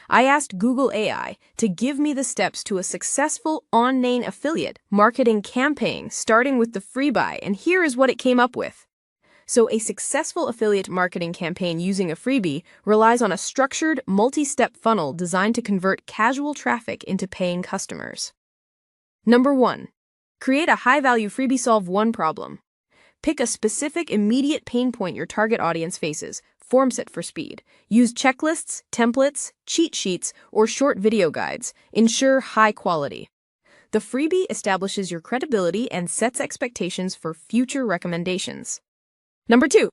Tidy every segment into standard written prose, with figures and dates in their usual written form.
I asked Google AI to give me the steps to a successful on-chain affiliate marketing campaign starting with the Freebie, and here is what it came up with. So a successful affiliate marketing campaign using a freebie relies on a structured, multi-step funnel designed to convert casual traffic into paying customers. Number 1. Create a high-value freebie. Solve one problem. Pick a specific immediate pain point your target audience faces. Forms it for speed. Use checklists, templates, cheat sheets, or short video guides. Ensure high quality. The freebie establishes your credibility and sets expectations for future recommendations. Number 2.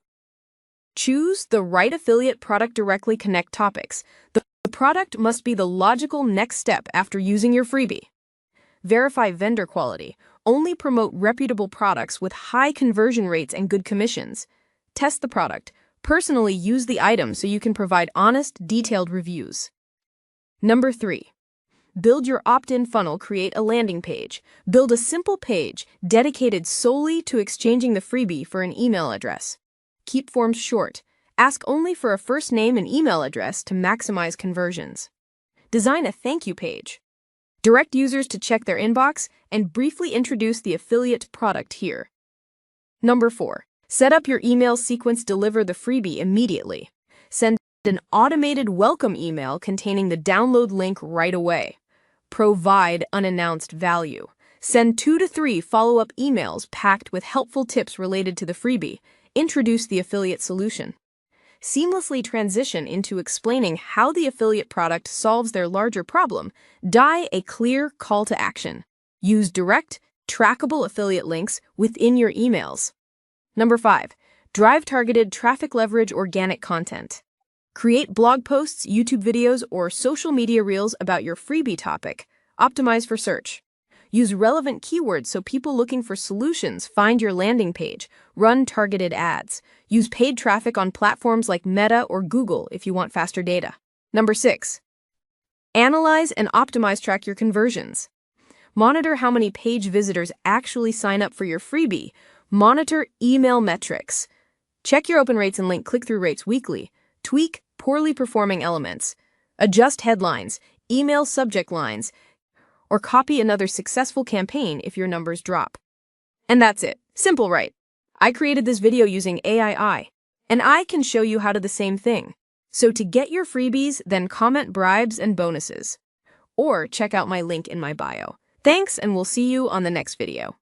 Choose the right affiliate product. Directly connect topics. The product must be the logical next step after using your freebie. Verify vendor quality. Only promote reputable products with high conversion rates and good commissions. Test the product. Personally use the item so you can provide honest, detailed reviews. Number 3. Build your opt-in funnel. Create a landing page. Build a simple page dedicated solely to exchanging the freebie for an email address. Keep forms short. Ask only for a first name and email address to maximize conversions. Design a thank you page. Direct users to check their inbox and briefly introduce the affiliate product here. Number 4. Set up your email sequence. Deliver the freebie immediately. Send an automated welcome email containing the download link right away. Provide unannounced value. Send 2 to 3 follow-up emails packed with helpful tips related to the freebie. Introduce the affiliate solution. Seamlessly transition into explaining how the affiliate product solves their larger problem. Die a clear call to action. Use direct, trackable affiliate links within your emails. Number 5. Drive targeted traffic. Leverage organic content. Create blog posts, YouTube videos, or social media reels about your freebie topic. Optimize for search. Use relevant keywords so people looking for solutions find your landing page. Run targeted ads. Use paid traffic on platforms like Meta or Google if you want faster data. Number 6. Analyze and optimize. Track your conversions. Monitor how many page visitors actually sign up for your freebie. Monitor email metrics. Check your open rates and link click-through rates weekly. Tweak poorly performing elements. Adjust headlines, email subject lines, or copy another successful campaign if your numbers drop. And that's it. Simple, right? I created this video using AI, and I can show you how to do the same thing. So to get your freebies, then comment bribes and bonuses. Or check out my link in my bio. Thanks, and we'll see you on the next video.